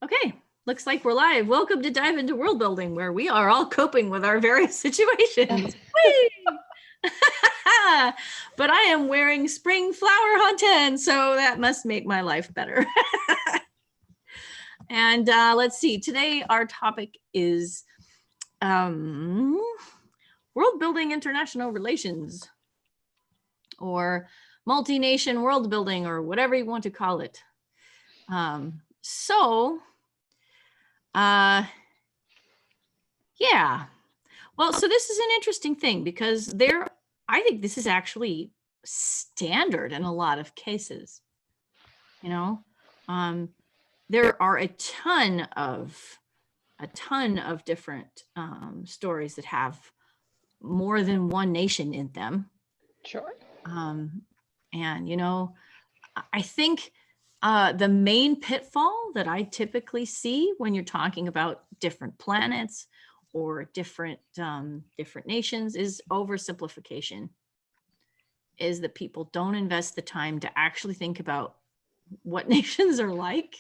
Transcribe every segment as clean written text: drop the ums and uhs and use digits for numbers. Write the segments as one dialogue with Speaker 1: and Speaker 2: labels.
Speaker 1: Okay, looks like we're live. Welcome to Dive into World Building, where we are all coping with our various situations. Whee! But I am wearing spring flower hunting, so that must make my life better. And let's see, today our topic is world building international relations, or multi-nation world building, or whatever you want to call it. Yeah. Well, so this is an interesting thing because I think this is actually standard in a lot of cases. You know, there are a ton of different stories that have more than one nation in them.
Speaker 2: Sure.
Speaker 1: And, you know, I think the main pitfall that I typically see when you're talking about different planets or different nations is oversimplification. Is that people don't invest the time to actually think about what nations are like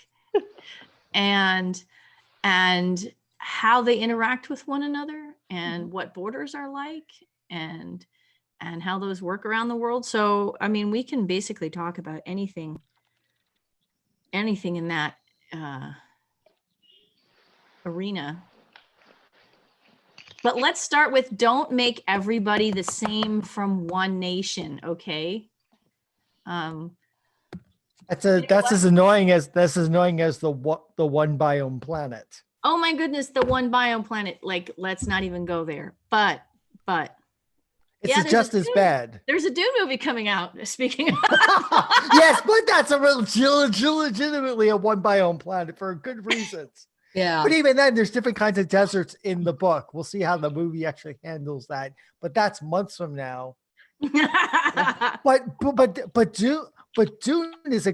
Speaker 1: and how they interact with one another and what borders are like and how those work around the world. So, I mean, we can basically talk about anything in that arena. But let's start with, don't make everybody the same from one nation, okay?
Speaker 3: That's as annoying as the one biome planet.
Speaker 1: Oh my goodness, the one biome planet. Like, let's not even go there. But
Speaker 3: it's just as bad.
Speaker 1: There's a Dune movie coming out. Speaking of
Speaker 3: yes, but that's a legitimately a one biome planet for good reasons.
Speaker 2: Yeah.
Speaker 3: But even then, there's different kinds of deserts in the book. We'll see how the movie actually handles that. But that's months from now. But Dune is a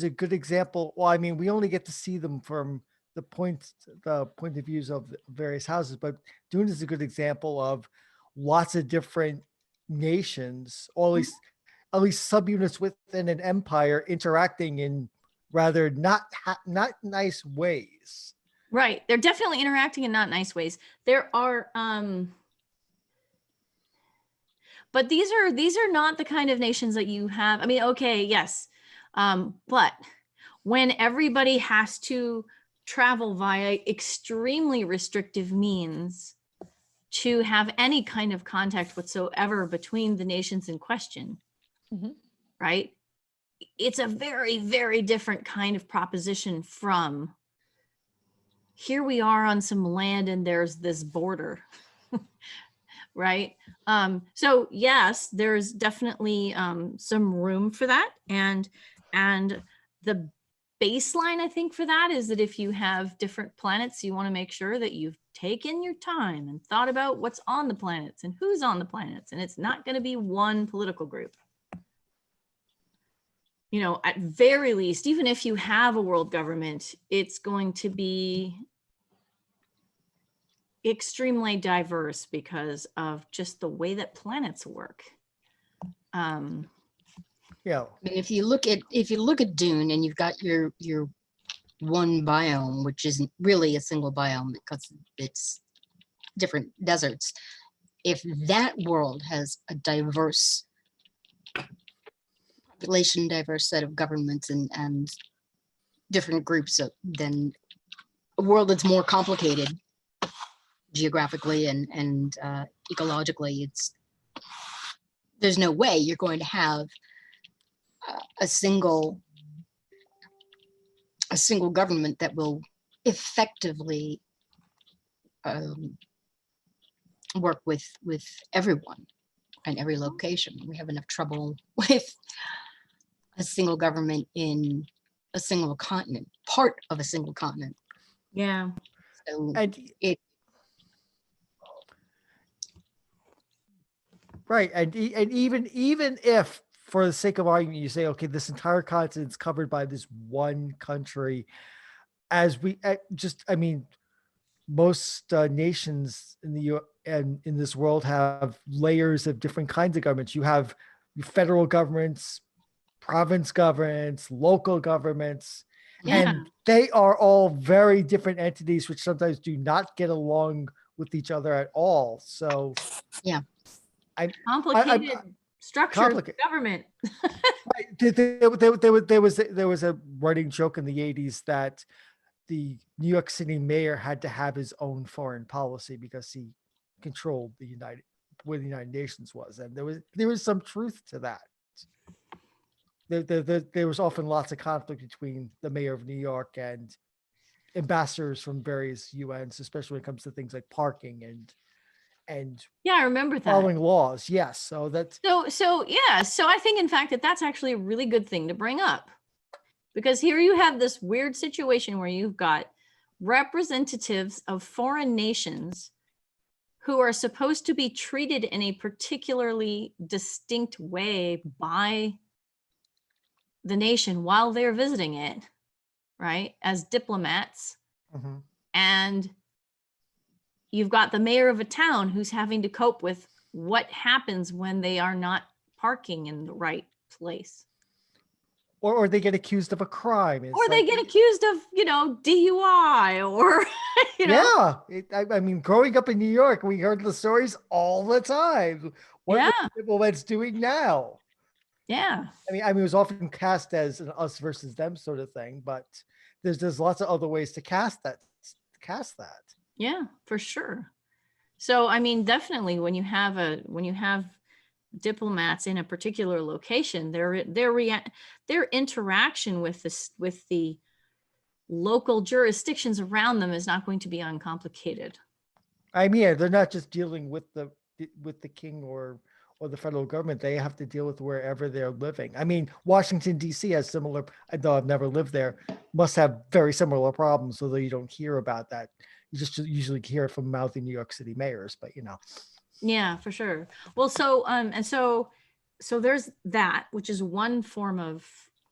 Speaker 3: good example. Well, I mean, we only get to see them from the point of views of the various houses, but Dune is a good example of lots of different nations, or at least subunits within an empire interacting in rather not nice ways.
Speaker 1: Right. They're definitely interacting in not nice ways. There are but these are not the kind of nations that you have. I mean, okay, yes. But when everybody has to travel via extremely restrictive means to have any kind of contact whatsoever between the nations in question, right? It's a very, very different kind of proposition from, here we are on some land and there's this border, right? So yes, there's definitely some room for that. And the baseline, I think, for that is that if you have different planets, you want to make sure that you've taken your time and thought about what's on the planets and who's on the planets. And it's not going to be one political group. You know, at very least, even if you have a world government, it's going to be extremely diverse because of just the way that planets work.
Speaker 3: Yeah.
Speaker 2: I mean, if you look at Dune and you've got your one biome, which isn't really a single biome because it's different deserts. If that world has a diverse population, diverse set of governments and different groups, then a world that's more complicated geographically and ecologically, there's no way you're going to have a single government that will effectively work with everyone and every location. We have enough trouble with a single government in a single continent, part of a single continent.
Speaker 1: Yeah.
Speaker 2: So
Speaker 3: Right, and even if, for the sake of argument, you say, okay, this entire continent is covered by this one country, most nations in this world have layers of different kinds of governments. You have federal governments, province governments, local governments,
Speaker 1: Yeah.
Speaker 3: And they are all very different entities, which sometimes do not get along with each other at all. So
Speaker 2: Yeah.
Speaker 3: I
Speaker 1: Complicated structure of
Speaker 3: complicated.
Speaker 1: government.
Speaker 3: There was a running joke in the 80s that the New York City mayor had to have his own foreign policy because he controlled where the United Nations was, and there was some truth to that. There was often lots of conflict between the mayor of New York and ambassadors from various UNs, especially when it comes to things like parking and
Speaker 1: Yeah, I remember that.
Speaker 3: following laws. Yes, so that's
Speaker 1: So yeah, so I think in fact that that's actually a really good thing to bring up, because here you have this weird situation where you've got representatives of foreign nations who are supposed to be treated in a particularly distinct way by the nation while they're visiting it, right, as diplomats.
Speaker 3: Mhm.
Speaker 1: And you've got the mayor of a town who's having to cope with what happens when they are not parking in the right place.
Speaker 3: or they get accused of a crime. It's
Speaker 1: Or they
Speaker 3: like,
Speaker 1: get accused of, DUI or,
Speaker 3: I mean, growing up in New York, we heard the stories all the time. What
Speaker 1: Yeah.
Speaker 3: are the diplomats doing now?
Speaker 1: Yeah.
Speaker 3: I mean, it was often cast as an us versus them sort of thing, but there's lots of other ways to cast that.
Speaker 1: Yeah, for sure. So, I mean, definitely when you have diplomats in a particular location, their interaction with the local jurisdictions around them is not going to be uncomplicated.
Speaker 3: I mean, yeah, they're not just dealing with the king or the federal government. They have to deal with wherever they're living. I mean, Washington D.C. has similar. Though I've never lived there, must have very similar problems. Although you don't hear about that, you just usually hear it from mouthy New York City mayors. But
Speaker 1: Yeah, for sure. Well, so there's that, which is one form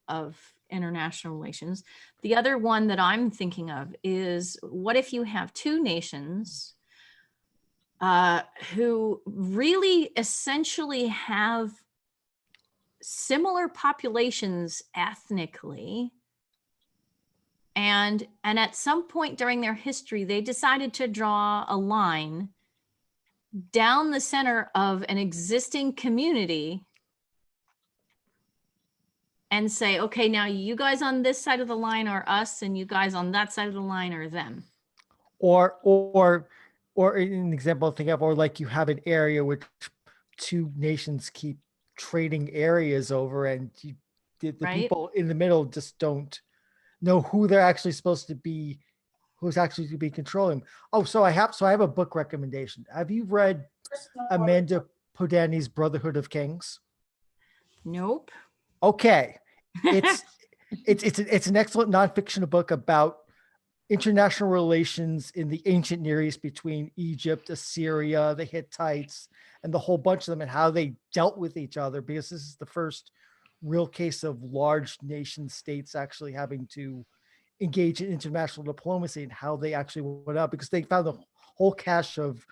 Speaker 1: of international relations. The other one that I'm thinking of is, what if you have two nations who really essentially have similar populations ethnically, and at some point during their history they decided to draw a line down the center of an existing community and say, okay, now you guys on this side of the line are us, and you guys on that side of the line are them.
Speaker 3: or an example I think of, or like you have an area which two nations keep trading areas over, and the
Speaker 1: Right?
Speaker 3: people in the middle just don't know who they're actually supposed to be, who's actually to be controlling. Oh, so I have a book recommendation. Have you read Amanda Podani's Brotherhood of Kings?
Speaker 1: Nope.
Speaker 3: Okay, it's it's an excellent nonfiction book about international relations in the ancient Near East between Egypt, Assyria, the Hittites, and the whole bunch of them, and how they dealt with each other, because this is the first real case of large nation states actually having to engage in international diplomacy, and how they actually went out, because they found a whole cache of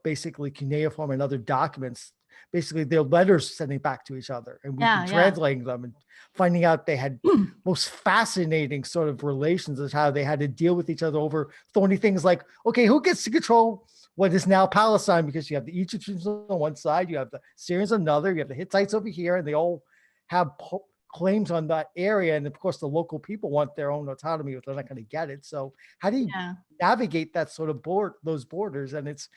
Speaker 3: basically cuneiform and other documents, basically their letters sending back to each other, and we've
Speaker 1: Yeah,
Speaker 3: been
Speaker 1: yeah.
Speaker 3: translating them and finding out they had most fascinating sort of relations, as how they had to deal with each other over thorny things like, okay, who gets to control what is now Palestine? Because you have the Egyptians on one side, you have the Syrians on another, you have the Hittites over here, and they all have claims on that area. And of course, the local people want their own autonomy, but they're not going to get it. So how do you
Speaker 1: Yeah.
Speaker 3: navigate that sort of those borders? And it's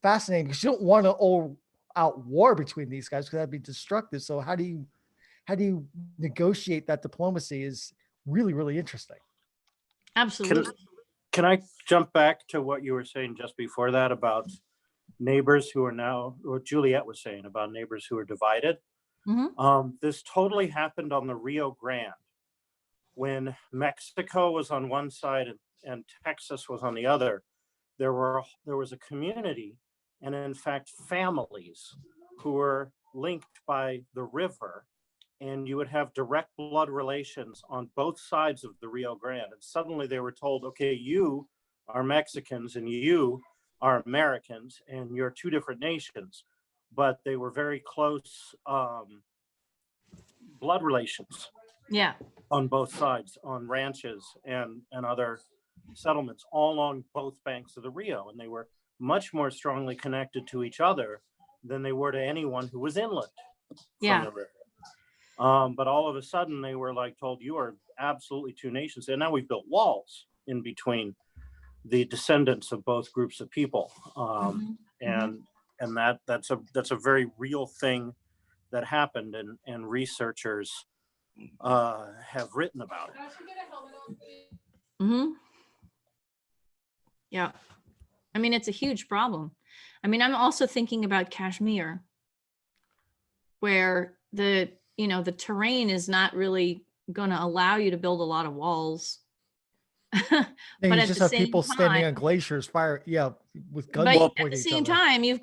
Speaker 3: fascinating, because you don't want to all out war between these guys, because that'd be destructive. So how do you negotiate that diplomacy is really, really interesting.
Speaker 1: Absolutely.
Speaker 4: Can I jump back to what you were saying just before that about neighbors who are now, or Juliet was saying about neighbors who are divided? This totally happened on the Rio Grande, when Mexico was on one side and Texas was on the other. There was a community, and in fact families, who were linked by the river, and you would have direct blood relations on both sides of the Rio Grande. And suddenly they were told, okay, you are Mexicans and you are Americans, and you're two different nations. But they were very close blood relations.
Speaker 1: Yeah.
Speaker 4: on both sides, on ranches and other settlements all along both banks of the Rio. And they were much more strongly connected to each other than they were to anyone who was inland from the river. But all of a sudden they were like told, you are absolutely two nations. And now we've built walls in between the descendants of both groups of people. And that's a very real thing that happened, and researchers have written about it.
Speaker 1: Yeah. I mean, it's a huge problem. I mean, I'm also thinking about Kashmir, where the terrain is not really going to allow you to build a lot of walls.
Speaker 3: And
Speaker 1: But
Speaker 3: you
Speaker 1: at
Speaker 3: just
Speaker 1: the
Speaker 3: have
Speaker 1: same
Speaker 3: people standing
Speaker 1: time,
Speaker 3: on glaciers, fire, with guns
Speaker 1: but at
Speaker 3: pointing
Speaker 1: the
Speaker 3: at each
Speaker 1: same
Speaker 3: other.
Speaker 1: time, you've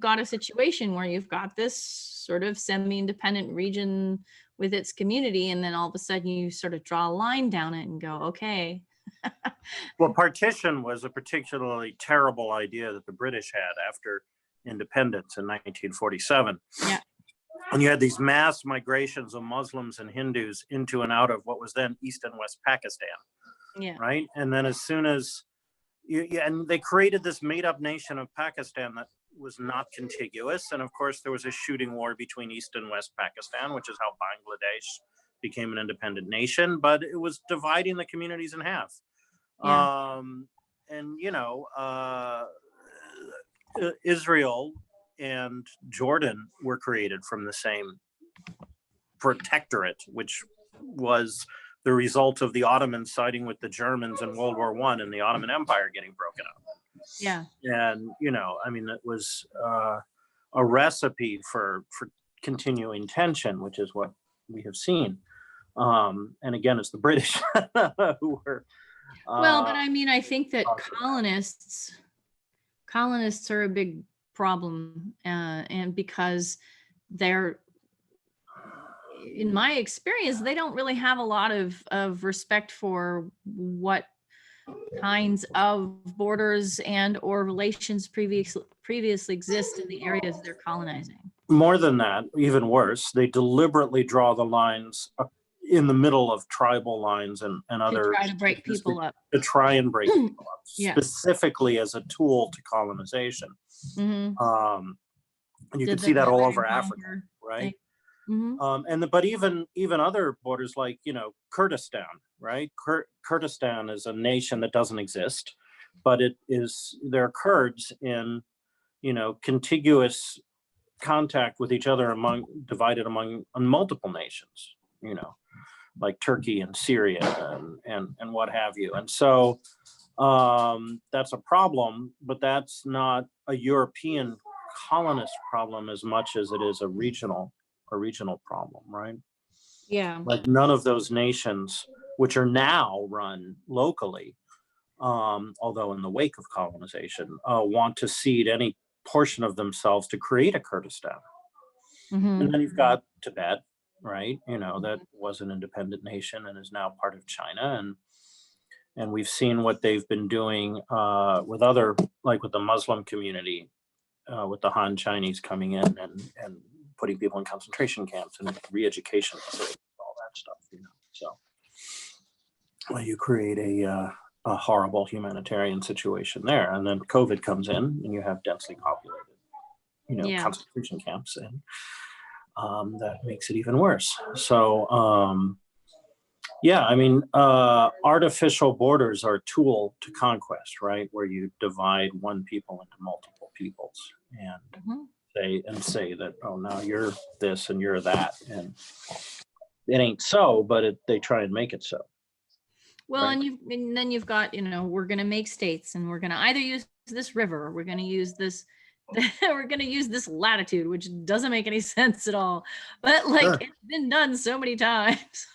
Speaker 1: got a situation where you've got this sort of semi-independent region with its community, and then all of a sudden you sort of draw a line down it and go, okay.
Speaker 4: Well, partition was a particularly terrible idea that the British had after independence in 1947.
Speaker 1: Yeah.
Speaker 4: And you had these mass migrations of Muslims and Hindus into and out of what was then East and West Pakistan.
Speaker 1: Yeah.
Speaker 4: Right. And then as soon as and they created this made up nation of Pakistan that was not contiguous. And of course, there was a shooting war between East and West Pakistan, which is how Bangladesh became an independent nation, but it was dividing the communities in half.
Speaker 1: Yeah.
Speaker 4: And, Israel and Jordan were created from the same protectorate, which was the result of the Ottomans siding with the Germans in World War I and the Ottoman Empire getting broken up.
Speaker 1: Yeah.
Speaker 4: And, I mean, it was a recipe for continuing tension, which is what we have seen. And again, it's the British who were.
Speaker 1: Well, but I mean, I think that colonists are a big problem, and because they're, in my experience, they don't really have a lot of respect for what kinds of borders and or relations previously exist in the areas they're colonizing.
Speaker 4: More than that, even worse, they deliberately draw the lines in the middle of tribal lines and other,
Speaker 1: to try to break people up.
Speaker 4: To try and break people up,
Speaker 1: Yeah.
Speaker 4: specifically as a tool to colonization.
Speaker 1: Mm-hmm.
Speaker 4: And you can see that all over Africa, right? Mm-hmm. But even other borders like, Kurdistan, right? Kurdistan is a nation that doesn't exist, but there are Kurds in, contiguous contact with each other divided among multiple nations, like Turkey and Syria and what have you. And so that's a problem, but that's not a European colonist problem as much as it is a regional problem, right?
Speaker 1: Yeah.
Speaker 4: Like none of those nations, which are now run locally, although in the wake of colonization, want to cede any portion of themselves to create a Kurdistan.
Speaker 1: Mm-hmm.
Speaker 4: And then you've got Tibet, right? That was an independent nation and is now part of China. And we've seen what they've been doing with other, like with the Muslim community, with the Han Chinese coming in and putting people in concentration camps and re-education facilities, all that stuff, So you create a horrible humanitarian situation there. And then COVID comes in and you have densely populated, concentration camps, and that makes it even worse. So, I mean, artificial borders are a tool to conquest, right? Where you divide one people into multiple peoples and say that, oh, now you're this and you're that. And it ain't so, but they try and make it so.
Speaker 1: Well,
Speaker 4: right?
Speaker 1: and then you've got, we're going to make states, and we're going to either use this river, or we're going to use this, we're going to use this latitude, which doesn't make any sense at all. But it's been done so many times.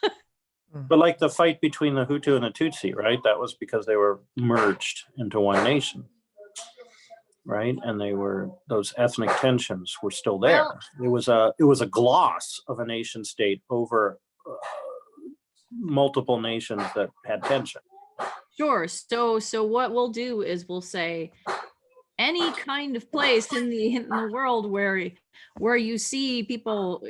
Speaker 4: But like the fight between the Hutu and the Tutsi, right? That was because they were merged into one nation, right? And those ethnic tensions were still there. Well, it was a gloss of a nation state over multiple nations that had tension.
Speaker 1: Sure. So what we'll do is we'll say any kind of place in the world where you see people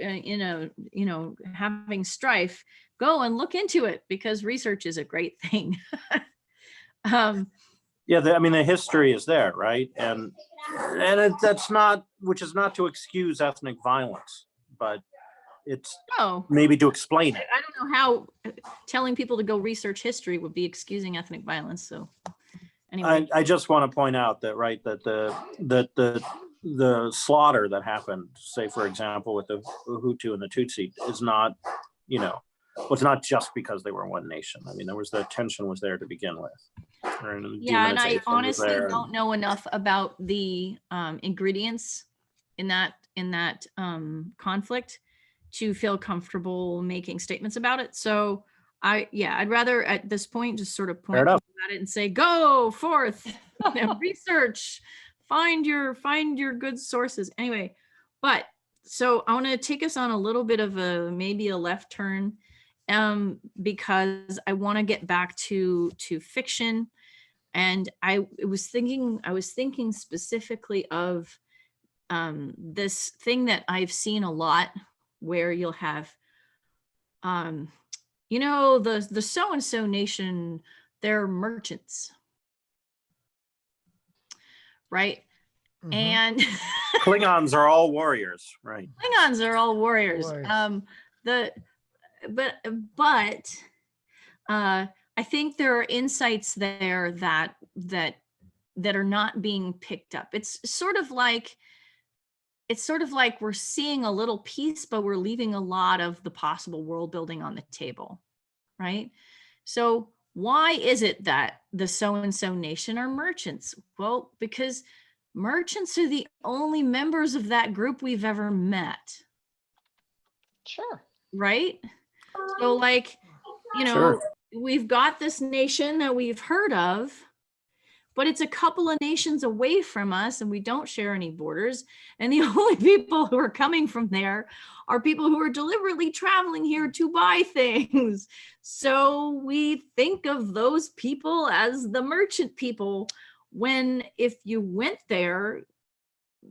Speaker 1: having strife, go and look into it, because research is a great thing.
Speaker 4: Yeah, I mean, the history is there, right? And that's not, which is not to excuse ethnic violence, but it's
Speaker 1: No,
Speaker 4: maybe to explain it.
Speaker 1: I don't know how telling people to go research history would be excusing ethnic violence. So anyway,
Speaker 4: I just want to point out that, right, that the slaughter that happened, say, for example, with the Hutu and the Tutsi is not, was not just because they were one nation. I mean, the tension was there to begin with.
Speaker 1: yeah, and I honestly don't know enough about the ingredients in that conflict to feel comfortable making statements about it. So I'd rather at this point just sort of point at it and say, go forth, research, find your good sources. Anyway, but so I want to take us on a little bit of maybe a left turn, because I want to get back to fiction. And I was thinking specifically of this thing that I've seen a lot, where you'll have, the so-and-so nation, they're merchants, right?
Speaker 3: Mhm.
Speaker 1: And
Speaker 4: Klingons are all warriors, right?
Speaker 1: Klingons are all warriors. I think there are insights there that are not being picked up. It's sort of like we're seeing a little piece, but we're leaving a lot of the possible world building on the table, right? So why is it that the so-and-so nation are merchants? Well, because merchants are the only members of that group we've ever met.
Speaker 2: Sure.
Speaker 1: Right? So like,
Speaker 4: Sure.
Speaker 1: we've got this nation that we've heard of, but it's a couple of nations away from us, and we don't share any borders. And the only people who are coming from there are people who are deliberately traveling here to buy things. So we think of those people as the merchant people, when if you went there,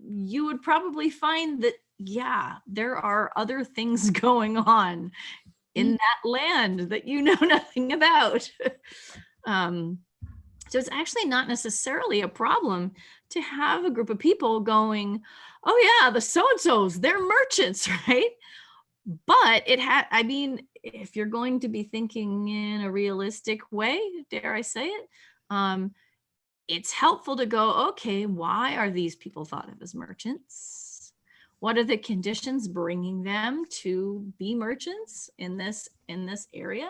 Speaker 1: you would probably find that, yeah, there are other things going on in that land that you know nothing about. So it's actually not necessarily a problem to have a group of people going, oh yeah, the so-and-sos, they're merchants, right? But if you're going to be thinking in a realistic way, dare I say it, it's helpful to go, okay, why are these people thought of as merchants? What are the conditions bringing them to be merchants in this area?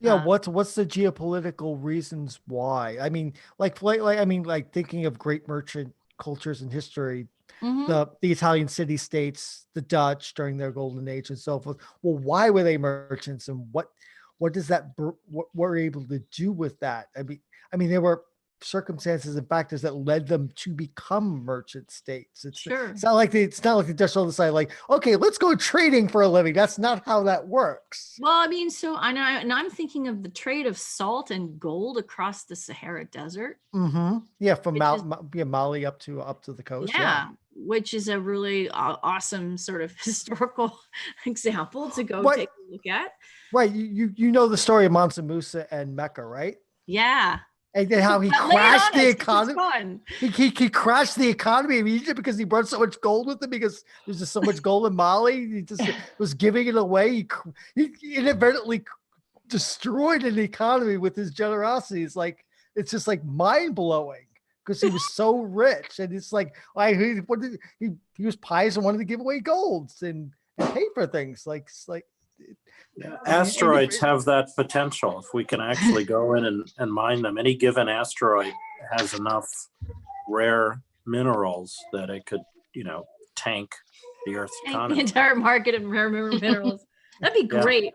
Speaker 3: Yeah, what's the geopolitical reasons why? I mean, like thinking of great merchant cultures in history, the Italian city-states, the Dutch during their golden age and so forth. Well, why were they merchants, and what does that what were able to do with that? I mean, there were circumstances and factors that led them to become merchant states. It's not like they just all decide like, okay, let's go trading for a living. That's not how that works.
Speaker 1: Well, I mean, so I'm thinking of the trade of salt and gold across the Sahara Desert.
Speaker 3: Yeah, from Mali up to the coast.
Speaker 1: Yeah, which is a really awesome sort of historical example to go take a look at.
Speaker 3: Right, you know the story of Mansa Musa and Mecca, right?
Speaker 1: Yeah.
Speaker 3: And then how he crashed the economy. He crashed the economy of Egypt because he brought so much gold with him, because there's just so much gold in Mali. He just was giving it away. He inadvertently destroyed an economy with his generosity. It's just like mind blowing, because he was so rich, and it's like he was pious and wanted to give away golds and pay for things like.
Speaker 4: Yeah, asteroids have that potential. If we can actually go in and mine them, any given asteroid has enough rare minerals that it could, tank the Earth's economy.
Speaker 1: The entire market of rare minerals. That'd be great.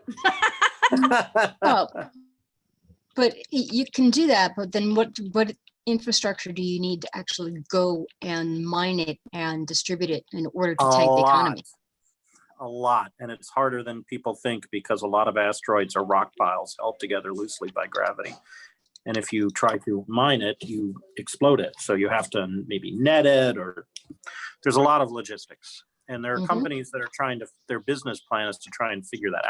Speaker 2: But you can do that. But then what infrastructure do you need to actually go and mine it and distribute it in order to tank the economy?
Speaker 4: A lot, and it's harder than people think, because a lot of asteroids are rock piles held together loosely by gravity, and if you try to mine it, you explode it. So you have to maybe net it, or there's a lot of logistics, and there are companies that are their business plan is to try and figure that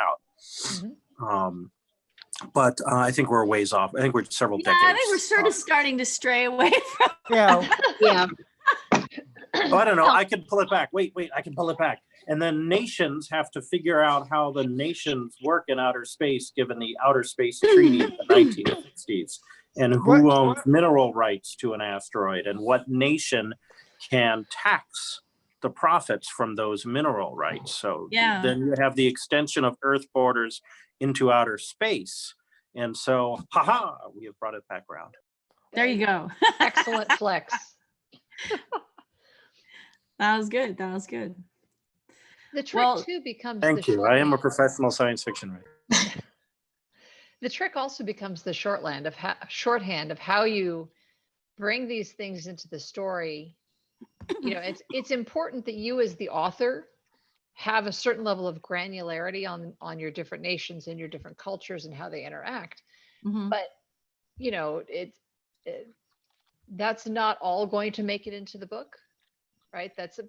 Speaker 4: But I think we're a ways off. I think we're several
Speaker 1: Yeah,
Speaker 4: decades.
Speaker 1: I think we're sort of starting to stray away from.
Speaker 3: Yeah,
Speaker 2: Yeah.
Speaker 4: Oh, I don't know. I can pull it back. Wait, I can pull it back. And then nations have to figure out how the nations work in outer space, given the Outer Space Treaty of the 1960s, and who owns mineral rights to an asteroid, and what nation can tax the profits from those mineral rights. So
Speaker 1: Yeah.
Speaker 4: then you have the extension of Earth borders into outer space. And so, haha, we have brought it back around.
Speaker 1: There you go.
Speaker 5: Excellent flex.
Speaker 1: That was good. That was good.
Speaker 5: The trick
Speaker 1: Well,
Speaker 5: too becomes
Speaker 4: Thank
Speaker 5: the
Speaker 4: you. I am a
Speaker 5: shorthand.
Speaker 4: professional science fiction writer.
Speaker 5: The trick also becomes the shorthand of how you bring these things into the story. You know, it's important that you as the author have a certain level of granularity on your different nations and your different cultures and how they interact.
Speaker 1: Mhm.
Speaker 5: But you know, that's not all going to make it into the book, right? That's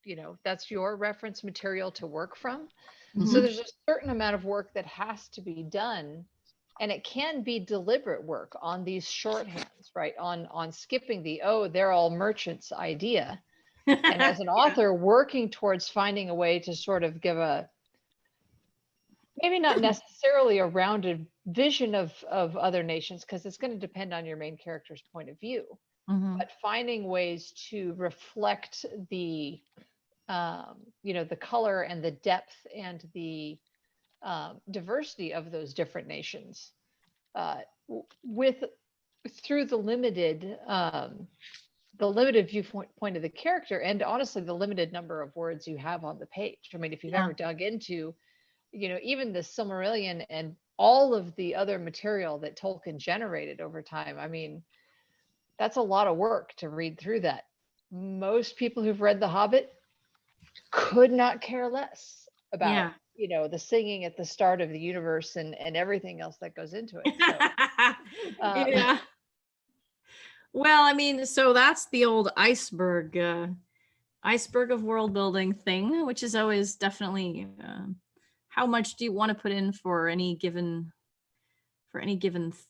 Speaker 5: you know, that's your reference material to work from. So there's a certain amount of work that has to be done, and it can be deliberate work on these shorthands, right? On skipping the, oh, they're all merchants idea. And as an author, working towards finding a way to sort of give a, maybe not necessarily a rounded vision of other nations, because it's going to depend on your main character's point of view, but finding ways to reflect the, you know, the color and the depth and the diversity of those different nations through the limited viewpoint of the character, and honestly the limited number of words you have on the page. I mean, if you've ever dug into, you know, even the Silmarillion and all of the other material that Tolkien generated over time, I mean, that's a lot of work to read through that. Most people who've read The Hobbit could not care less about, you know, the singing at the start of the universe and everything else that goes into it. So,
Speaker 1: yeah. Well, I mean, so that's the old iceberg of world building thing, which is always definitely how much do you want to put in for any given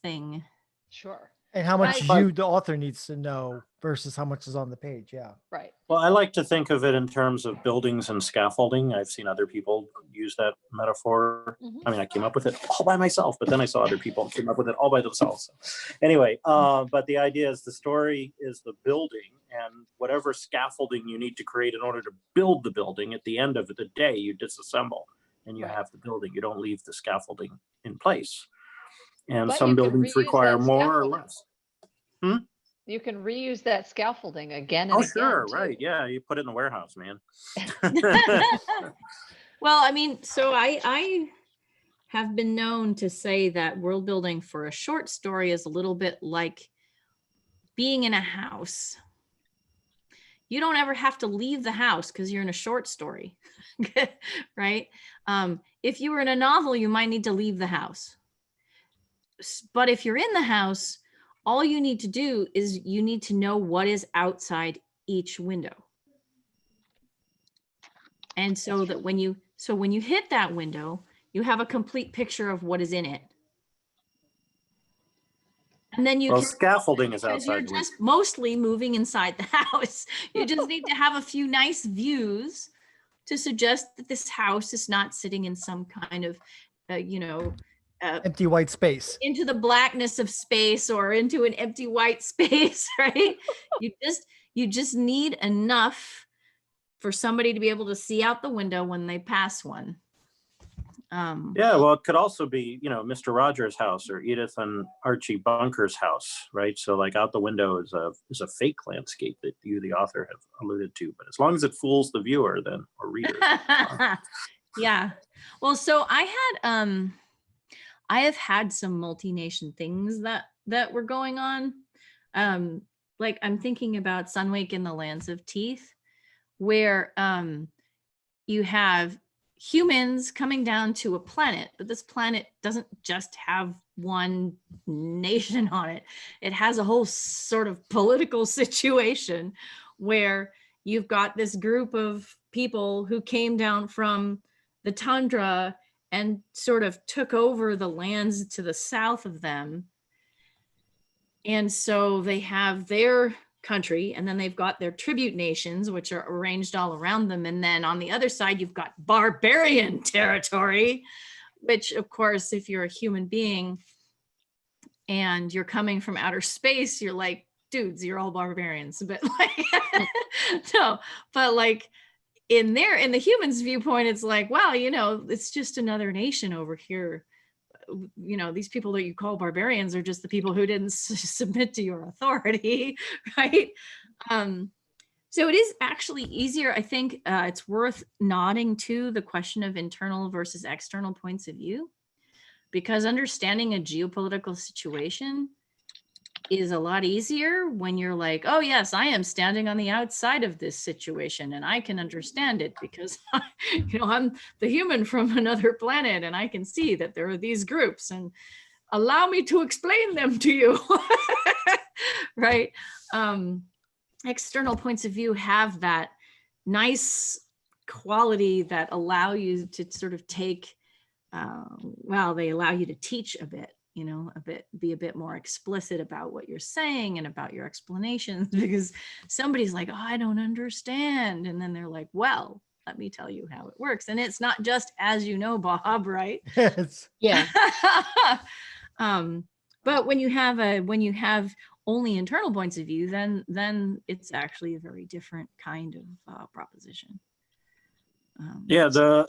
Speaker 1: thing.
Speaker 5: Sure.
Speaker 3: and how much
Speaker 5: I-
Speaker 3: you, the author, needs to know versus how much is on the page. Yeah.
Speaker 5: Right.
Speaker 4: Well, I like to think of it in terms of buildings and scaffolding. I've seen other people use that metaphor. I mean, I came up with it all by myself, but then I saw other people came up with it all by themselves. So anyway, but the idea is the story is the building, and whatever scaffolding you need to create in order to build the building, at the end of the day, you disassemble and you have the building. You don't leave the scaffolding in place. And
Speaker 5: But
Speaker 4: some
Speaker 5: you can
Speaker 4: buildings
Speaker 5: reuse
Speaker 4: require
Speaker 5: that
Speaker 4: more or
Speaker 5: scaffolding.
Speaker 4: less.
Speaker 5: You can reuse that scaffolding again and
Speaker 4: Oh,
Speaker 5: again.
Speaker 4: sure,
Speaker 5: too.
Speaker 4: right. Yeah, you put it in the warehouse, man.
Speaker 1: Well, I mean, so I have been known to say that world building for a short story is a little bit like being in a house. You don't ever have to leave the house because you're in a short story, right? If you were in a novel, you might need to leave the house. But if you're in the house, all you need to do is you need to know what is outside each window. And so that when you hit that window, you have a complete picture of what is in it. And then you
Speaker 4: Well,
Speaker 1: can,
Speaker 4: scaffolding is
Speaker 1: because you're
Speaker 4: outside.
Speaker 1: just mostly moving inside the house. You just need to have a few nice views to suggest that this house is not sitting in some kind of,
Speaker 3: Empty white space.
Speaker 1: into the blackness of space or into an empty white space, right? You just need enough for somebody to be able to see out the window when they pass one.
Speaker 4: Yeah, well, it could also be, Mr. Rogers' house or Edith and Archie Bunker's house, right? So like out the window is a fake landscape that you, the author, have alluded to. But as long as it fools the viewer then, or reader.
Speaker 1: Yeah. Well, so I have had some multi-nation things that were going on. Like I'm thinking about Sunwake in the Lands of Teeth, where you have humans coming down to a planet, but this planet doesn't just have one nation on it. It has a whole sort of political situation where you've got this group of people who came down from the tundra and sort of took over the lands to the south of them. And so they have their country, and then they've got their tribute nations, which are arranged all around them. And then on the other side, you've got barbarian territory, which of course, if you're a human being and you're coming from outer space, you're like, dudes, you're all barbarians. But like, no, but like in the humans' viewpoint, it's like, wow, you know, it's just another nation over here. You know, these people that you call barbarians are just the people who didn't submit to your authority, right? So it is actually easier. I think it's worth nodding to the question of internal versus external points of view, because understanding a geopolitical situation is a lot easier when you're like, oh yes, I am standing on the outside of this situation and I can understand it because you know, I'm the human from another planet and I can see that there are these groups and allow me to explain them to you. Right? External points of view have that nice quality that allow you to sort of take, well, they allow you to teach a bit, you know, be a bit more explicit about what you're saying and about your explanations, because somebody's like, oh, I don't understand. And then they're like, well, let me tell you how it works. And it's not just, as you know, Bob, right?
Speaker 3: Yes.
Speaker 2: Yeah.
Speaker 1: But when you have only internal points of view, then it's actually a very different kind of proposition.
Speaker 4: Yeah, the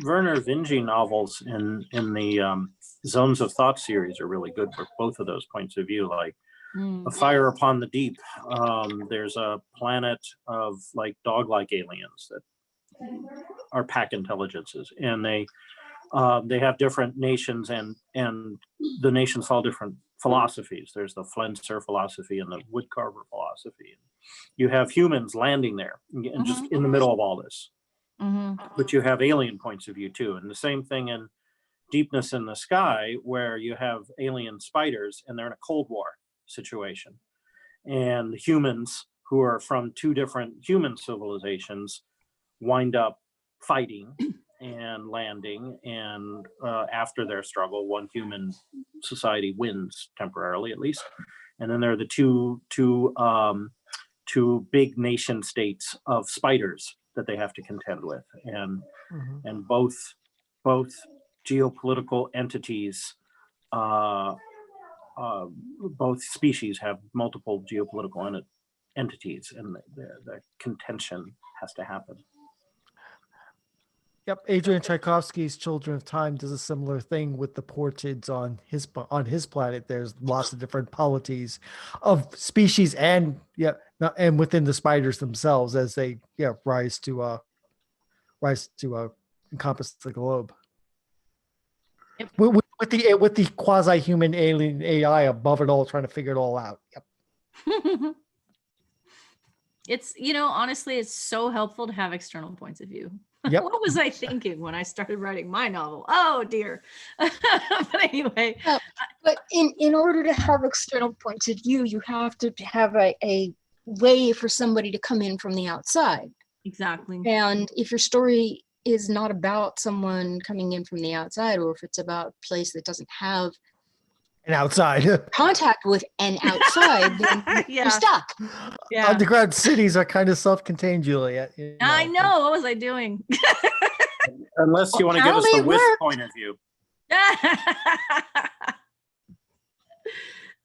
Speaker 4: Werner Vinge novels in the Zones of Thought series are really good for both of those points of view. Like A Fire Upon the Deep, there's a planet of like dog-like aliens that are pack intelligences, and they have different nations, and the nations follow different philosophies. There's the Flenser philosophy and the Woodcarver philosophy. You have humans landing there and just in the middle of all this. But you have alien points of view too. And the same thing in Deepness in the Sky, where you have alien spiders and they're in a Cold War situation. And the humans who are from two different human civilizations wind up fighting and landing. And after their struggle, one human society wins temporarily, at least. And then there are the two big nation states of spiders that they have to contend with, and both geopolitical entities, both species have multiple geopolitical entities, and the contention has to happen.
Speaker 3: Yep, Adrian Tchaikovsky's Children of Time does a similar thing with the Portids on his planet. There's lots of different polities of species and and within the spiders themselves as they rise to encompass the globe.
Speaker 1: Yep.
Speaker 3: With the quasi-human alien AI above it all, trying to figure it all out. Yep.
Speaker 1: It's, you know, honestly, it's so helpful to have external points of view.
Speaker 3: Yep.
Speaker 1: What was I thinking when I started writing my novel? Oh dear. But anyway.
Speaker 2: But in order to have external points of view, you have to have a way for somebody to come in from the outside.
Speaker 1: Exactly.
Speaker 2: And if your story is not about someone coming in from the outside, or if it's about a place that doesn't have
Speaker 3: an outside
Speaker 2: contact with an outside, then you're stuck.
Speaker 1: Yeah.
Speaker 3: Underground cities are kind of self-contained, Juliet.
Speaker 1: I know. What was I doing?
Speaker 4: Unless you want to give us the Wisp point of view.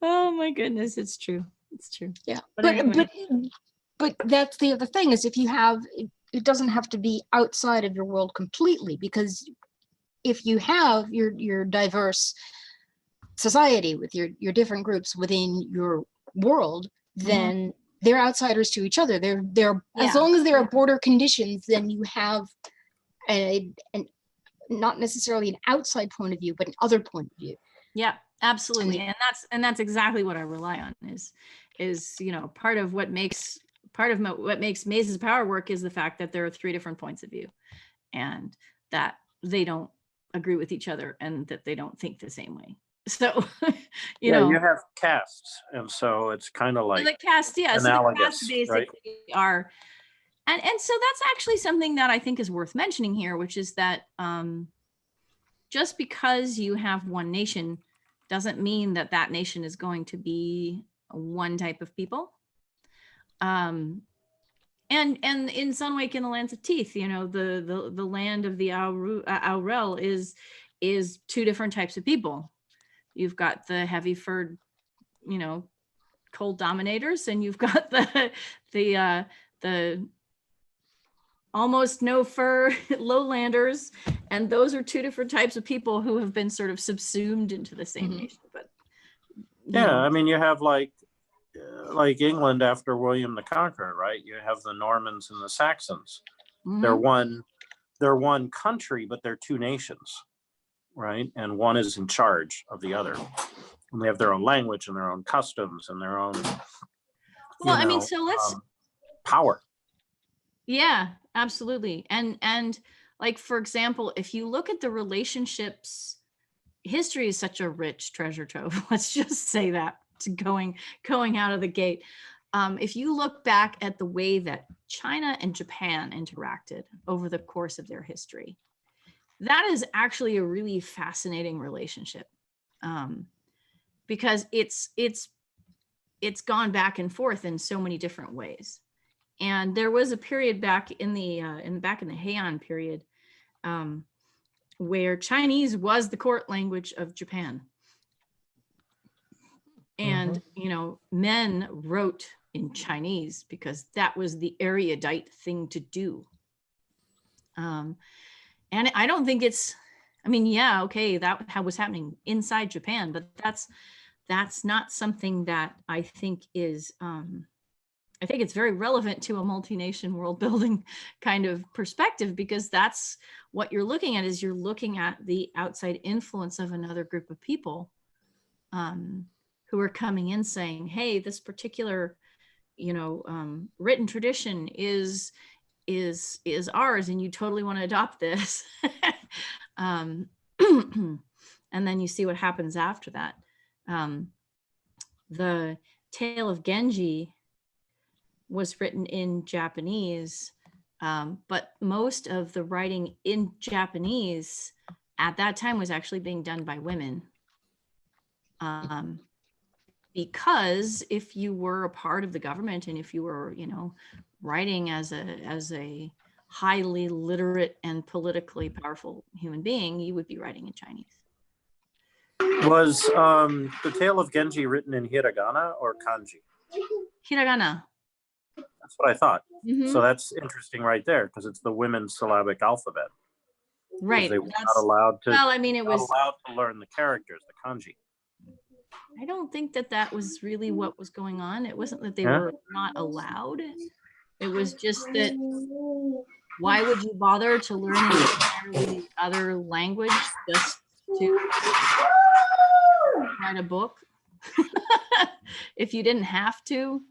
Speaker 1: Oh my goodness, it's true. It's true.
Speaker 2: Yeah.
Speaker 1: But anyway.
Speaker 2: But that's the other thing, is if you have, it doesn't have to be outside of your world completely, because if you have your diverse society with your different groups within your world, then they're outsiders to each other. They're as long as there are border conditions, then you have an not necessarily an outside point of view, but an other point of view.
Speaker 1: Yeah, absolutely. And that's exactly what I rely on is, you know, part of what makes Maze's power work is the fact that there are three different points of view, and that they don't agree with each other, and that they don't think the same way. So, you know,
Speaker 4: you have casts, and so it's kind of like
Speaker 1: the cast,
Speaker 4: analogous,
Speaker 1: so the casts basically
Speaker 4: right?
Speaker 1: are, and so that's actually something that I think is worth mentioning here, which is that just because you have one nation doesn't mean that that nation is going to be one type of people. And in Sunwake in the Lands of Teeth, you know, the land of the Aurel is two different types of people. You've got the heavy furred, you know, cold dominators, and you've got the almost no fur lowlanders, and those are two different types of people who have been sort of subsumed into the same nation. But
Speaker 4: yeah, I mean, you have like England after William the Conqueror, right? You have the Normans and the Saxons. They're one country, but they're two nations, right? And one is in charge of the other. And they have their own language and their own customs and their own,
Speaker 1: well, I mean, so let's
Speaker 4: power.
Speaker 1: Yeah, absolutely. And like, for example, if you look at the relationships, history is such a rich treasure trove. Let's just say that, to going out of the gate. If you look back at the way that China and Japan interacted over the course of their history, that is actually a really fascinating relationship. Because it's gone back and forth in so many different ways. And there was a period back in the Heian period where Chinese was the court language of Japan. And, you know, men wrote in Chinese because that was the erudite thing to do. And I don't think it's, I mean, yeah, okay, that was happening inside Japan, but that's not something that I think is, I think it's very relevant to a multi-nation world building kind of perspective, because that's what you're looking at, is you're looking at the outside influence of another group of people who are coming in saying, hey, this particular, you know, written tradition is ours, and you totally want to adopt this. And then you see what happens after that. The Tale of Genji was written in Japanese, but most of the writing in Japanese at that time was actually being done by women. Because if you were a part of the government, and if you were, you know, writing as a highly literate and politically powerful human being, you would be writing in Chinese.
Speaker 4: Was the Tale of Genji written in hiragana or kanji?
Speaker 1: Hiragana.
Speaker 4: That's what I thought. So that's interesting right there, because it's the women's syllabic alphabet.
Speaker 1: Right.
Speaker 4: They were not allowed to.
Speaker 1: Well, I mean, it was
Speaker 4: allowed to learn the characters, the kanji.
Speaker 1: I don't think that was really what was going on. It wasn't that they were not allowed. It was just that, why would you bother to learn an entirely other language just to write a book if you didn't have to?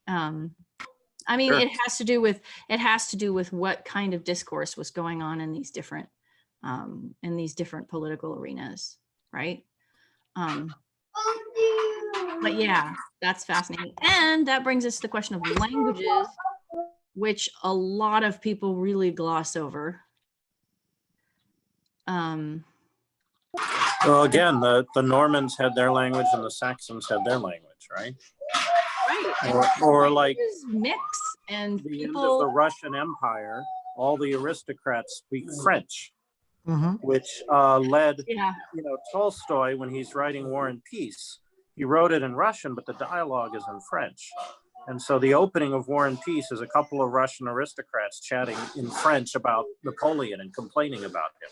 Speaker 1: I mean,
Speaker 4: Sure.
Speaker 1: it has to do with what kind of discourse was going on in these different political arenas, right? But yeah, that's fascinating. And that brings us to the question of languages, which a lot of people really gloss over.
Speaker 4: Well, again, the Normans had their language and the Saxons had their language, right?
Speaker 1: Right.
Speaker 4: Or like
Speaker 1: mix, and
Speaker 4: the
Speaker 1: people...
Speaker 4: end of the Russian Empire, all the aristocrats speak French, which led, you know, Tolstoy, when he's writing War and Peace, he wrote it in Russian, but the dialogue is in French. And so the opening of War and Peace is a couple of Russian aristocrats chatting in French about Napoleon and complaining about him.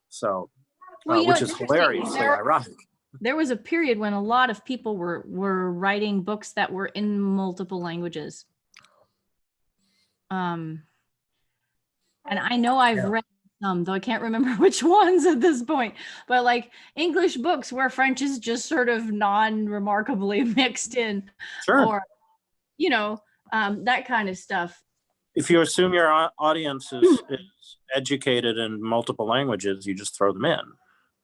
Speaker 4: So, which is hilariously ironic.
Speaker 1: There was a period when a lot of people were writing books that were in multiple languages. And I know I've read some, though I can't remember which ones at this point, but like English books where French is just sort of non-remarkably mixed in, or, you know, that kind of stuff.
Speaker 4: If you assume your audience is educated in multiple languages, you just throw them in,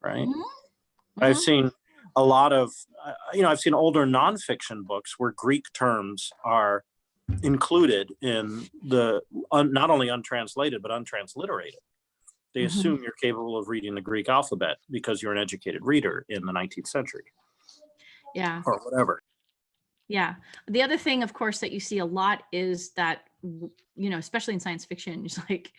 Speaker 4: right? I've seen a lot of, you know, I've seen older nonfiction books where Greek terms are included in the not only untranslated, but untransliterated. They assume you're capable of reading the Greek alphabet because you're an educated reader in the 19th century.
Speaker 1: Yeah.
Speaker 4: Or whatever.
Speaker 1: Yeah. The other thing, of course, that you see a lot is that, you know, especially in science fiction, it's like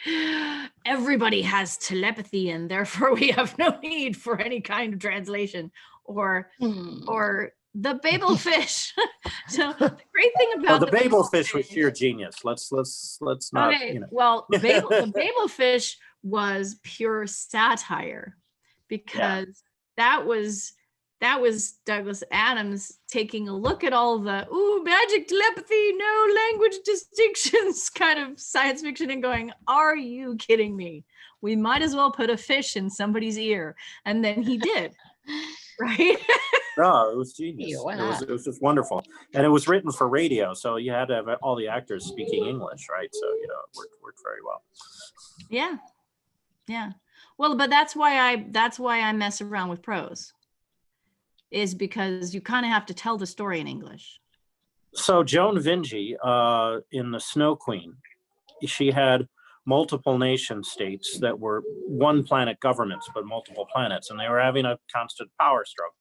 Speaker 1: everybody has telepathy and therefore we have no need for any kind of translation, or the Babel fish. So the great thing about
Speaker 4: the Babel fish was sheer genius. Let's not.
Speaker 1: Okay,
Speaker 4: You know.
Speaker 1: well, the Babel fish was pure satire, because that was Douglas Adams taking a look at all the magic telepathy, no language distinctions kind of science fiction and going, are you kidding me? We might as well put a fish in somebody's ear. And then he did. Right?
Speaker 4: No, it was genius. It was just wonderful. And it was written for radio, so you had to have all the actors speaking English, right? So, you know, it worked very well.
Speaker 1: Yeah. Yeah. Well, but that's why I mess around with prose, is because you kind of have to tell the story in English.
Speaker 4: So Joan Vinge, in The Snow Queen, she had multiple nation states that were one planet governments, but multiple planets, and they were having a constant power struggle.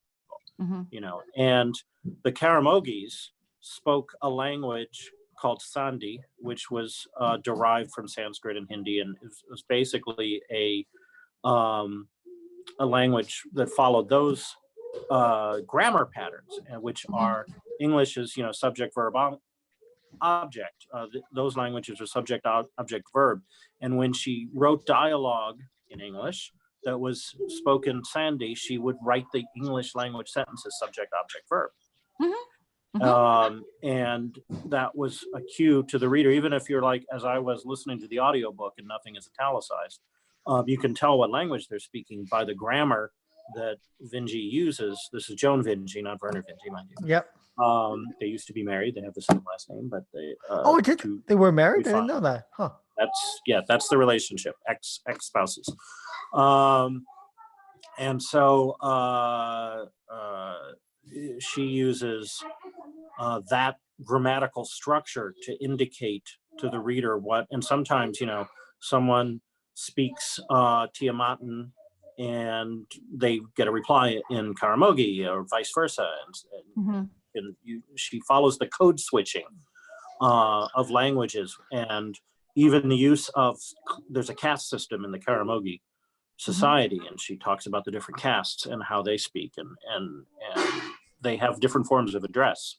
Speaker 4: You know, and the Karamogis spoke a language called Sandhi, which was derived from Sanskrit and Hindi, and it was basically a language that followed those grammar patterns, which are English is, you know, subject, verb, object. Those languages are subject, object, verb. And when she wrote dialogue in English that was spoken Sandhi, she would write the English language sentences subject, object, verb. And that was a cue to the reader, even if you're like, as I was listening to the audiobook and nothing is italicized, you can tell what language they're speaking by the grammar that Vinge uses. This is Joan Vinge, not Werner Vinge, mind you.
Speaker 3: Yep.
Speaker 4: They used to be married. They have the same last name, but they
Speaker 3: they were married? I didn't know that. Huh.
Speaker 4: That's the relationship, ex-spouses. And so she uses that grammatical structure to indicate to the reader what, and sometimes, you know, someone speaks Tiamatn and they get a reply in Karamogi or vice versa. And she follows the code switching of languages, and even the use of, there's a caste system in the Karamogi society, and she talks about the different castes and how they speak, and they have different forms of address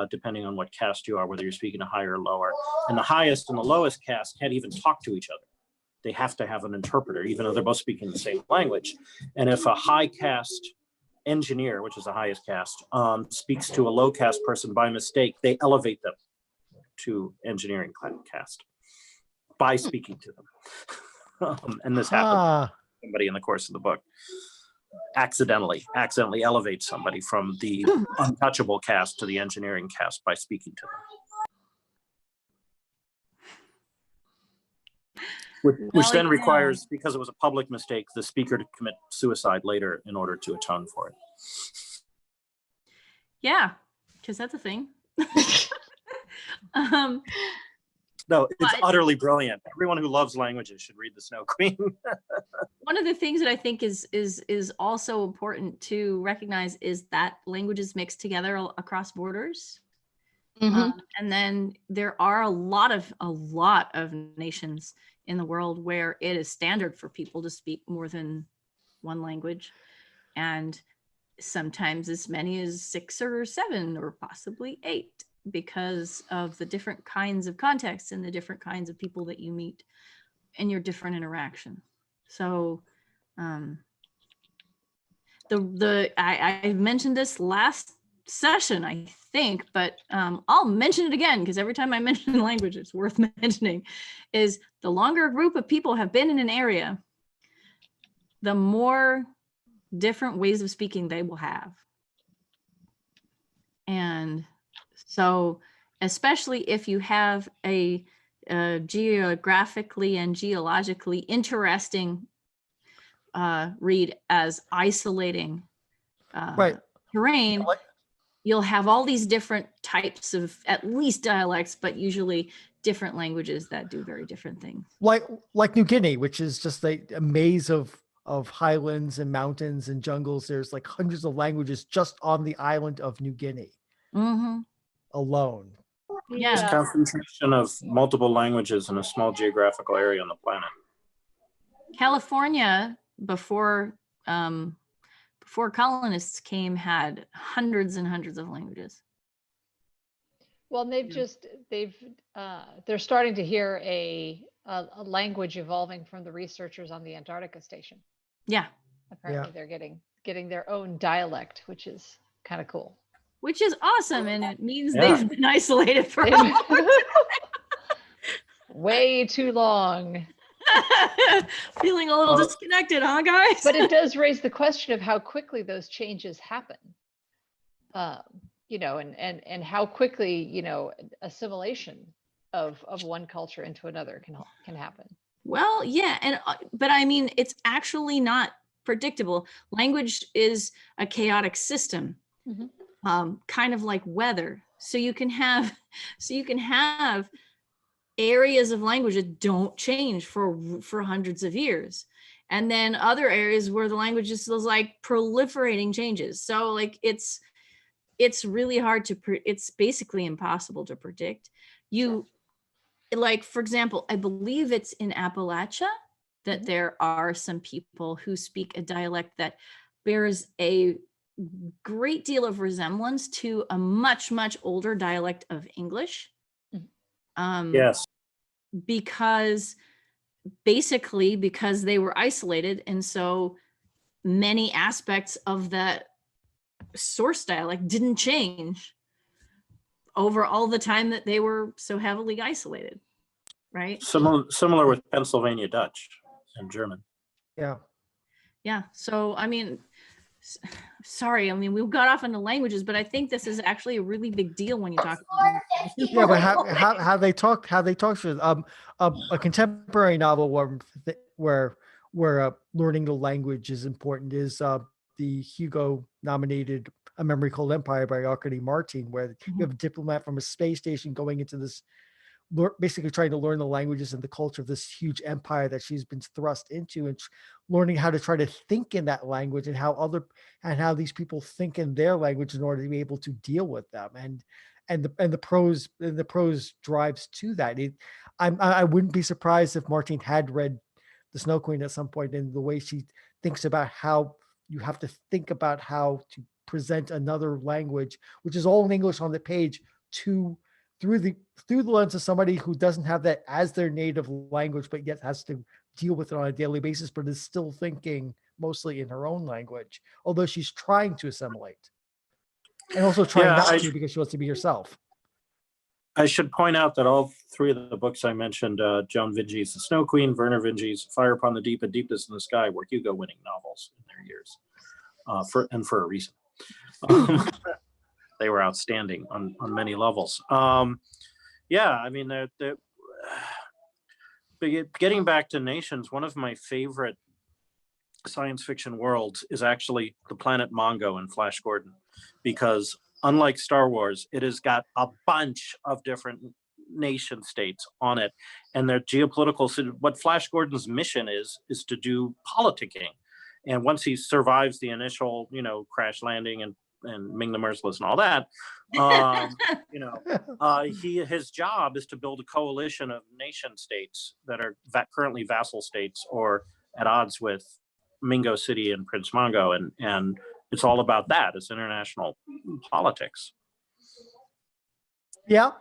Speaker 4: depending on what caste you are, whether you're speaking a higher or lower. And the highest and the lowest caste can't even talk to each other. They have to have an interpreter, even though they're both speaking the same language. And if a high caste engineer, which is the highest caste, speaks to a low caste person by mistake, they elevate them to engineering caste by speaking to them. And this happens to somebody in the course of the book. Accidentally elevates somebody from the untouchable caste to the engineering caste by speaking to them. Which then requires, because it was a public mistake, the speaker to commit suicide later in order to atone for it.
Speaker 1: Yeah, because that's a thing.
Speaker 4: No, it's utterly brilliant. Everyone who loves languages should read The Snow Queen.
Speaker 1: One of the things that I think is also important to recognize is that languages mix together across borders. And then there are a lot of nations in the world where it is standard for people to speak more than one language, and sometimes as many as 6 or 7 or possibly 8, because of the different kinds of contexts and the different kinds of people that you meet and your different interaction. So I mentioned this last session, I think, but I'll mention it again, because every time I mention language, it's worth mentioning, is the longer a group of people have been in an area, the more different ways of speaking they will have. And so, especially if you have a geographically and geologically interesting read as isolating terrain, you'll have all these different types of at least dialects, but usually different languages that do very different things.
Speaker 3: Like New Guinea, which is just a maze of highlands and mountains and jungles. There's like hundreds of languages just on the island of New Guinea alone.
Speaker 1: Yeah.
Speaker 4: It's a concentration of multiple languages in a small geographical area on the planet.
Speaker 1: California, before colonists came, had hundreds and hundreds of languages.
Speaker 5: Well, they're starting to hear a language evolving from the researchers on the Antarctica station.
Speaker 1: Yeah.
Speaker 5: Apparently they're getting their own dialect, which is kind of cool.
Speaker 1: Which is awesome, and it means they've been isolated for
Speaker 5: way too long.
Speaker 1: Feeling a little disconnected, huh, guys?
Speaker 5: But it does raise the question of how quickly those changes happen. You know, and how quickly, you know, assimilation of one culture into another can happen.
Speaker 1: Well, yeah, but I mean, it's actually not predictable. Language is a chaotic system, kind of like weather. So you can have areas of language that don't change for hundreds of years, and then other areas where the language is like proliferating changes. So like it's really hard to it's basically impossible to predict. Like, for example, I believe it's in Appalachia that there are some people who speak a dialect that bears a great deal of resemblance to a much, much older dialect of English.
Speaker 4: Yes.
Speaker 1: Because they were isolated, and so many aspects of that source dialect didn't change over all the time that they were so heavily isolated, right?
Speaker 4: Similar with Pennsylvania Dutch and German.
Speaker 3: Yeah.
Speaker 1: So I mean, sorry, I mean, we got off into languages, but I think this is actually a really big deal when you talk about
Speaker 3: But how they talk to a contemporary novel where learning the language is important is the Hugo nominated A Memory Called Empire by Arcady Martin, where you have a diplomat from a space station going into this, basically trying to learn the languages and the culture of this huge empire that she's been thrust into, and learning how to try to think in that language and how these people think in their language in order to be able to deal with them. And the prose drives to that. I wouldn't be surprised if Martin had read The Snow Queen at some point, in the way she thinks about how you have to think about how to present another language, which is all in English on the page, through the lens of somebody who doesn't have that as their native language, but yet has to deal with it on a daily basis, but is still thinking mostly in her own language, although she's trying to assimilate. And also trying not to, because she wants to be herself.
Speaker 4: I should point out that all three of the books I mentioned, Joan Vinge's The Snow Queen, Werner Vinge's Fire Upon the Deep and Deepest in the Sky, were Hugo-winning novels in their years, for a reason. They were outstanding on many levels. Yeah, I mean, getting back to nations, one of my favorite science fiction worlds is actually the planet Mongo in Flash Gordon, because unlike Star Wars, it has got a bunch of different nation states on it, and their geopolitical. What Flash Gordon's mission is to do politicking, and once he survives the initial, crash landing and Ming the Merciless and all that, his job is to build a coalition of nation states that are currently vassal states or at odds with Mingo City and Prince Mongo, and it's all about that. It's international politics.
Speaker 3: Yeah,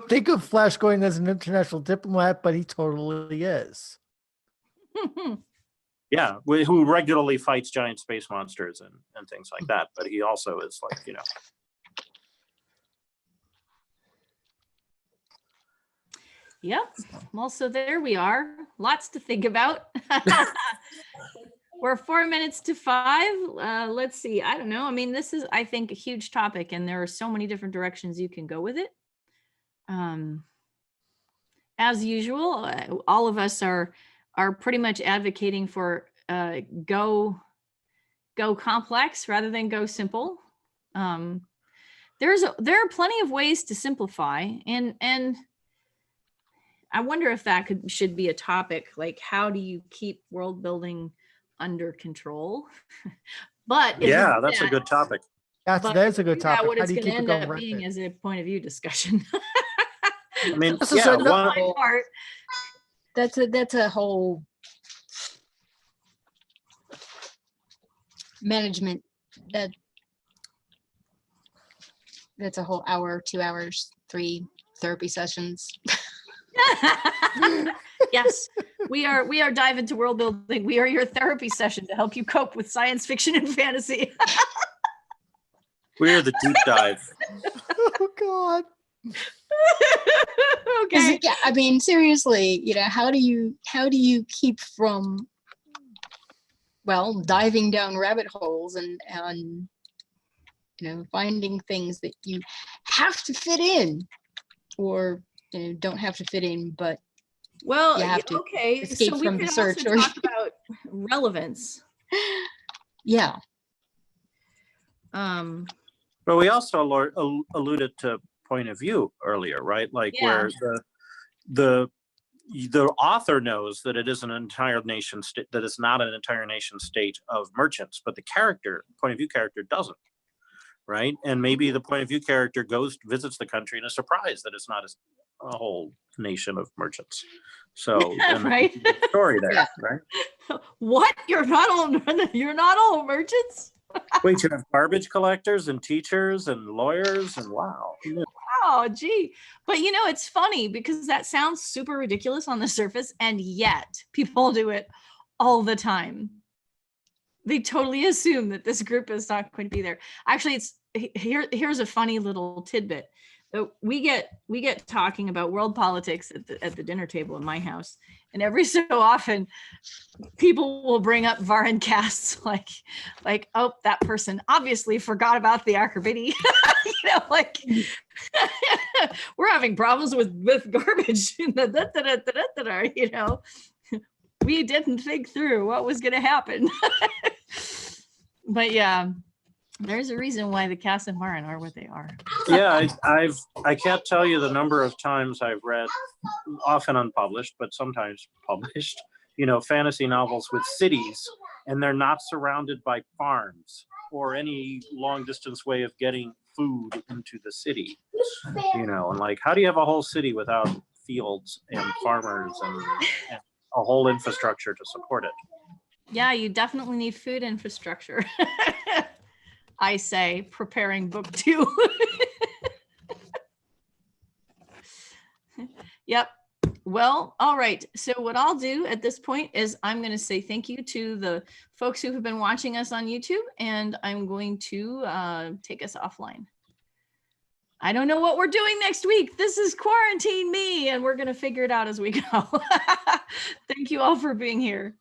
Speaker 3: think of Flash going as an international diplomat, but he totally is.
Speaker 4: Yeah, who regularly fights giant space monsters and things like that, but he also is like,
Speaker 1: Yep. Well, so there we are. Lots to think about. We're 4 minutes to 5. Let's see. I don't know. I mean, this is, I think, a huge topic, and there are so many different directions you can go with it. As usual, all of us are pretty much advocating for go complex rather than go simple. there are plenty of ways to simplify, and I wonder if that should be a topic, like how do you keep world building under control? But if you
Speaker 4: Yeah,
Speaker 1: do
Speaker 4: that's a
Speaker 1: that-
Speaker 4: good topic.
Speaker 3: That's
Speaker 1: but
Speaker 3: that's
Speaker 1: if
Speaker 3: a
Speaker 1: you
Speaker 3: good
Speaker 1: do that,
Speaker 3: topic.
Speaker 1: what
Speaker 3: How
Speaker 1: it's
Speaker 3: do you
Speaker 1: going to
Speaker 3: keep it
Speaker 1: end
Speaker 3: going
Speaker 1: up being
Speaker 3: rapid?
Speaker 1: is a point of view discussion.
Speaker 4: I mean,
Speaker 3: This is
Speaker 4: yeah,
Speaker 3: a-
Speaker 4: one,
Speaker 1: My part.
Speaker 2: That's a whole management that's a whole hour, 2 hours, 3 therapy sessions.
Speaker 1: Yes, we are diving to world building. We are your therapy session to help you cope with science fiction and fantasy.
Speaker 4: we're the deep dive.
Speaker 3: Oh God.
Speaker 1: Okay.
Speaker 2: Yeah, I mean, seriously, how do you keep from, well, diving down rabbit holes and finding things that you have to fit in, or don't have to fit in, but
Speaker 1: Well,
Speaker 2: you have to
Speaker 1: okay.
Speaker 2: escape
Speaker 1: So we
Speaker 2: from the
Speaker 1: could
Speaker 2: search,
Speaker 1: also
Speaker 2: or
Speaker 1: talk about relevance.
Speaker 2: yeah.
Speaker 4: But we also alluded to point of view earlier, right? Like
Speaker 1: Yeah.
Speaker 4: where the author knows that it is an entire nation state, that it's not an entire nation state of merchants, but the point of view character doesn't, right? And maybe the point of view character visits the country and is surprised that it's not a whole nation of merchants. So and
Speaker 1: Right.
Speaker 4: the story there,
Speaker 2: Yeah.
Speaker 4: right?
Speaker 1: What? You're not all merchants?
Speaker 4: Wait, you have garbage collectors and teachers and lawyers and wow.
Speaker 1: Oh, gee. But it's funny because that sounds super ridiculous on the surface, and yet people do it all the time. They totally assume that this group is not going to be there. Actually, here's a funny little tidbit. We get talking about world politics at the dinner table in my house, and every so often people will bring up Varan casts like, oh, that person obviously forgot about the Acrobity. We're having problems with garbage. We didn't think through what was going to happen. But yeah, there's a reason why the casts in Varan are what they are.
Speaker 4: Yeah, I can't tell you the number of times I've read, often unpublished, but sometimes published, fantasy novels with cities, and they're not surrounded by farms or any long distance way of getting food into the city. And like, how do you have a whole city without fields and farmers and a whole infrastructure to support it?
Speaker 1: Yeah, you definitely need food infrastructure. I say, preparing book 2. Yep. Well, all right. So what I'll do at this point is I'm going to say thank you to the folks who have been watching us on YouTube, and I'm going to take us offline. I don't know what we're doing next week. This is Quarantine Me, and we're going to figure it out as we go. Thank you all for being here.